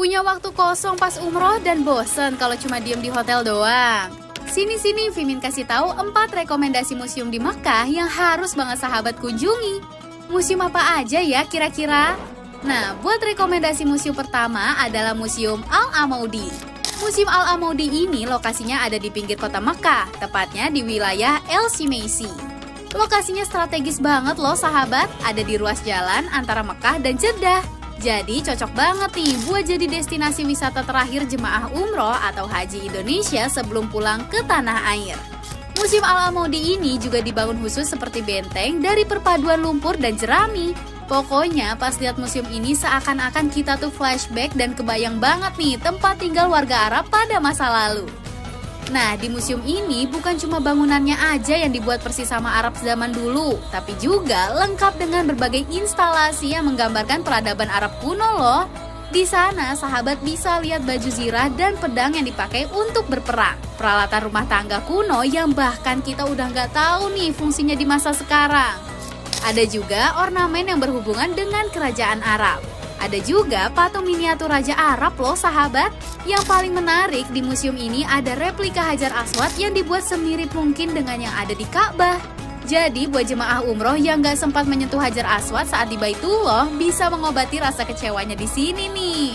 Punya waktu kosong pas umroh dan bosen kalau cuma diem di hotel doang? Sini-sini Vimin kasih tahu 4 rekomendasi museum di Mekah yang harus banget sahabat kunjungi. Museum apa aja ya kira-kira? Nah, buat rekomendasi museum pertama adalah Museum Al-Amaudi. Museum Al-Amaudi ini lokasinya ada di pinggir kota Mekah, tepatnya di wilayah El Shimeisi. Lokasinya strategis banget loh sahabat, ada di ruas jalan antara Mekah dan Jeddah. Jadi cocok banget nih buat jadi destinasi wisata terakhir jemaah umroh atau haji Indonesia sebelum pulang ke tanah air. Museum Al-Amaudi ini juga dibangun khusus seperti benteng dari perpaduan lumpur dan jerami. Pokoknya pas lihat museum ini seakan-akan kita tuh flashback dan kebayang banget nih tempat tinggal warga Arab pada masa lalu. Nah, di museum ini bukan cuma bangunannya aja yang dibuat persis sama Arab zaman dulu, tapi juga lengkap dengan berbagai instalasi yang menggambarkan peradaban Arab kuno loh. Di sana, sahabat bisa lihat baju zirah dan pedang yang dipakai untuk berperang. Peralatan rumah tangga kuno yang bahkan kita udah nggak tahu nih fungsinya di masa sekarang. Ada juga ornamen yang berhubungan dengan kerajaan Arab. Ada juga patung miniatur Raja Arab loh sahabat. Yang paling menarik di museum ini ada replika Hajar Aswad yang dibuat semirip mungkin dengan yang ada di Ka'bah. Jadi buat jemaah umroh yang gak sempat menyentuh Hajar Aswad saat di Baitullah bisa mengobati rasa kecewanya di sini nih.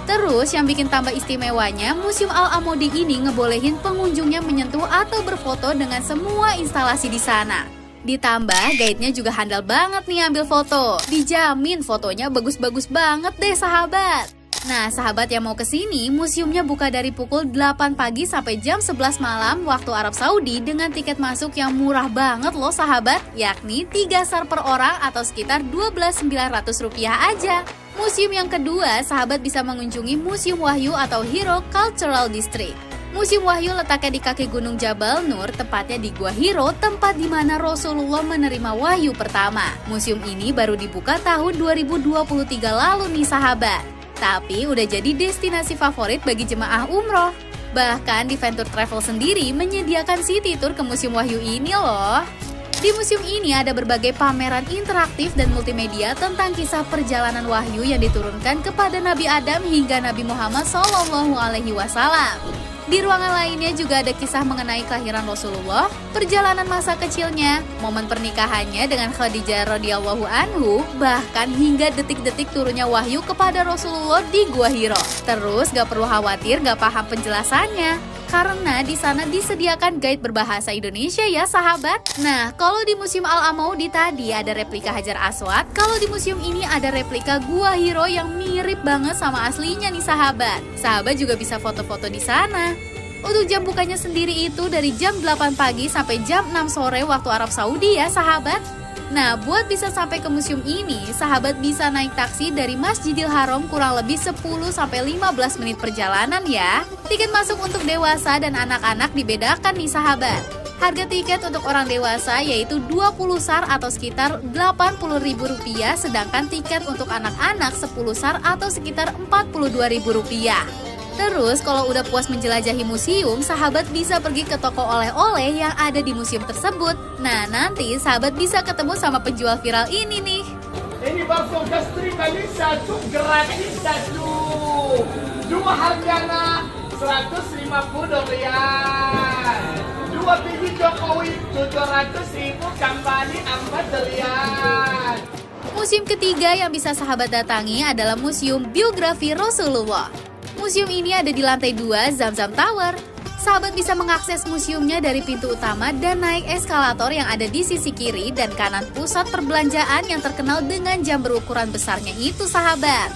Terus yang bikin tambah istimewanya, Museum Al-Amaudi ini ngebolehin pengunjungnya menyentuh atau berfoto dengan semua instalasi di sana. Ditambah, guide-nya juga handal banget nih ambil foto. Dijamin fotonya bagus-bagus banget deh sahabat. Nah, sahabat yang mau kesini, museumnya buka dari pukul 8 pagi sampai jam 11 malam waktu Arab Saudi dengan tiket masuk yang murah banget loh sahabat, yakni 3 SAR per orang atau sekitar Rp12.900 aja. Museum yang kedua, sahabat bisa mengunjungi Museum Wahyu atau Hiro Cultural District. Museum Wahyu letaknya di kaki Gunung Jabal Nur, tepatnya di Gua Hiro, tempat di mana Rasulullah menerima wahyu pertama. Museum ini baru dibuka tahun 2023 lalu nih sahabat. Tapi udah jadi destinasi favorit bagi jemaah umroh. Bahkan di Venture Travel sendiri menyediakan city tour ke Museum Wahyu ini loh. Di museum ini ada berbagai pameran interaktif dan multimedia tentang kisah perjalanan wahyu yang diturunkan kepada Nabi Adam hingga Nabi Muhammad SAW. Di ruangan lainnya juga ada kisah mengenai kelahiran Rasulullah, perjalanan masa kecilnya, momen pernikahannya dengan Khadijah radhiyallahu anhu, bahkan hingga detik-detik turunnya wahyu kepada Rasulullah di Gua Hiro. Terus gak perlu khawatir gak paham penjelasannya, karena di sana disediakan guide berbahasa Indonesia ya sahabat. Nah, kalau di Museum Al-Amaudi tadi ada replika Hajar Aswad, kalau di museum ini ada replika Gua Hiro yang mirip banget sama aslinya nih sahabat. Sahabat juga bisa foto-foto di sana. Untuk jam bukanya sendiri itu dari jam 8 pagi sampai jam 6 sore waktu Arab Saudi ya sahabat. Nah, buat bisa sampai ke museum ini, sahabat bisa naik taksi dari Masjidil Haram kurang lebih 10-15 menit perjalanan ya. Tiket masuk untuk dewasa dan anak-anak dibedakan nih sahabat. Harga tiket untuk orang dewasa yaitu 20 SAR atau sekitar Rp80.000, sedangkan tiket untuk anak-anak 10 SAR atau sekitar Rp42.000. Terus kalau udah puas menjelajahi museum, sahabat bisa pergi ke toko oleh-oleh yang ada di museum tersebut. Nah, nanti sahabat bisa ketemu sama penjual viral ini nih. Ini bakso gastrik Alisa, cuk gratis satu. Dua harganya Rp150. Dua biji Jokowi Rp700.000 kembali Rp4. Museum ketiga yang bisa sahabat datangi adalah Museum Biografi Rasulullah. Museum ini ada di lantai 2 Zamzam Tower. Sahabat bisa mengakses museumnya dari pintu utama dan naik eskalator yang ada di sisi kiri dan kanan pusat perbelanjaan yang terkenal dengan jam berukuran besarnya itu sahabat.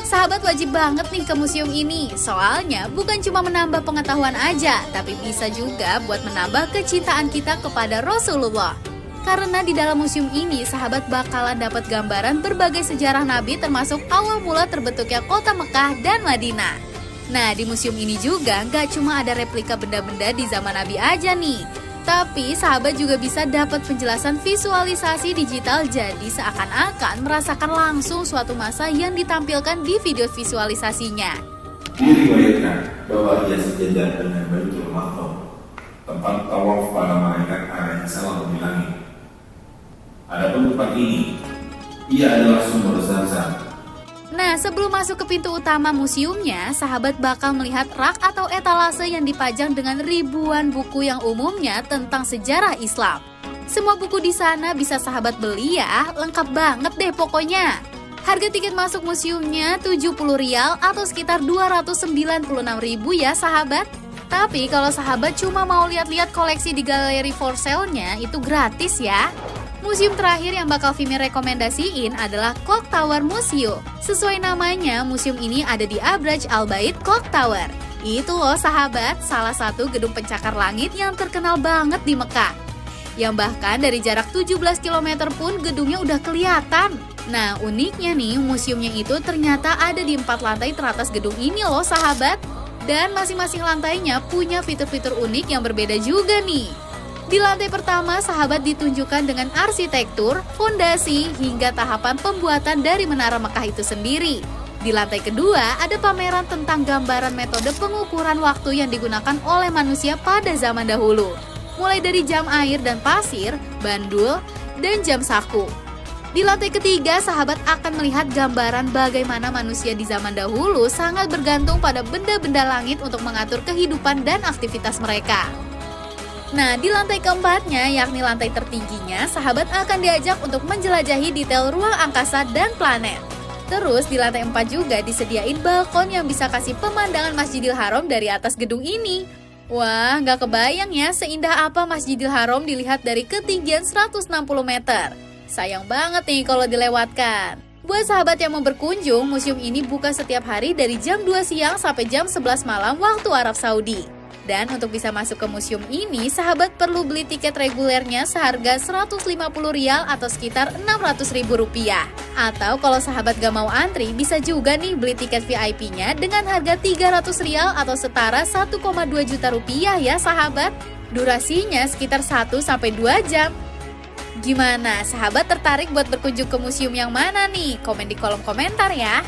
Sahabat wajib banget nih ke museum ini, soalnya bukan cuma menambah pengetahuan aja, tapi bisa juga buat menambah kecintaan kita kepada Rasulullah. Karena di dalam museum ini, sahabat bakalan dapat gambaran berbagai sejarah Nabi termasuk awal mula terbentuknya kota Mekah dan Madinah. Nah, di museum ini juga gak cuma ada replika benda-benda di zaman Nabi aja nih. Tapi sahabat juga bisa dapat penjelasan visualisasi digital, jadi seakan-akan merasakan langsung suatu masa yang ditampilkan di video visualisasinya. Diriwayatkan bahwa ia sejajar dengan Baitul Maqdis, tempat tawaf para malaikat alaihissalam di langit. Adapun tempat ini, ia adalah sumber Zamzam. Nah, sebelum masuk ke pintu utama museumnya, sahabat bakal melihat rak atau etalase yang dipajang dengan ribuan buku yang umumnya tentang sejarah Islam. Semua buku di sana bisa sahabat beli ya, lengkap banget deh pokoknya. Harga tiket masuk museumnya Rp70 atau sekitar Rp296.000 ya sahabat. Tapi kalau sahabat cuma mau lihat-lihat koleksi di galeri for sale-nya itu gratis ya. Museum terakhir yang bakal Vimi rekomendasiin adalah Clock Tower Museum. Sesuai namanya, museum ini ada di Abraj Al Bait Clock Tower. Itu loh sahabat, salah satu gedung pencakar langit yang terkenal banget di Mekah. Yang bahkan dari jarak 17 km pun gedungnya udah kelihatan. Nah, uniknya nih, museumnya itu ternyata ada di 4 lantai teratas gedung ini loh sahabat. Dan masing-masing lantainya punya fitur-fitur unik yang berbeda juga nih. Di lantai pertama, sahabat ditunjukkan dengan arsitektur, fondasi, hingga tahapan pembuatan dari Menara Mekah itu sendiri. Di lantai kedua, ada pameran tentang gambaran metode pengukuran waktu yang digunakan oleh manusia pada zaman dahulu. Mulai dari jam air dan pasir, bandul, dan jam saku. Di lantai ketiga, sahabat akan melihat gambaran bagaimana manusia di zaman dahulu sangat bergantung pada benda-benda langit untuk mengatur kehidupan dan aktivitas mereka. Nah, di lantai keempatnya, yakni lantai tertingginya, sahabat akan diajak untuk menjelajahi detail ruang angkasa dan planet. Terus di lantai 4 juga disediain balkon yang bisa kasih pemandangan Masjidil Haram dari atas gedung ini. Wah, nggak kebayang ya seindah apa Masjidil Haram dilihat dari ketinggian 160 meter. Sayang banget nih kalau dilewatkan. Buat sahabat yang mau berkunjung, museum ini buka setiap hari dari jam 2 siang sampai jam 11 malam waktu Arab Saudi. Dan untuk bisa masuk ke museum ini, sahabat perlu beli tiket regulernya seharga Rp150 atau sekitar Rp600.000. Atau kalau sahabat gak mau antri, bisa juga nih beli tiket VIP-nya dengan harga Rp300 atau setara Rp1,2 juta ya sahabat. Durasinya sekitar 1-2 jam. Gimana, sahabat tertarik buat berkunjung ke museum yang mana nih? Komen di kolom komentar ya.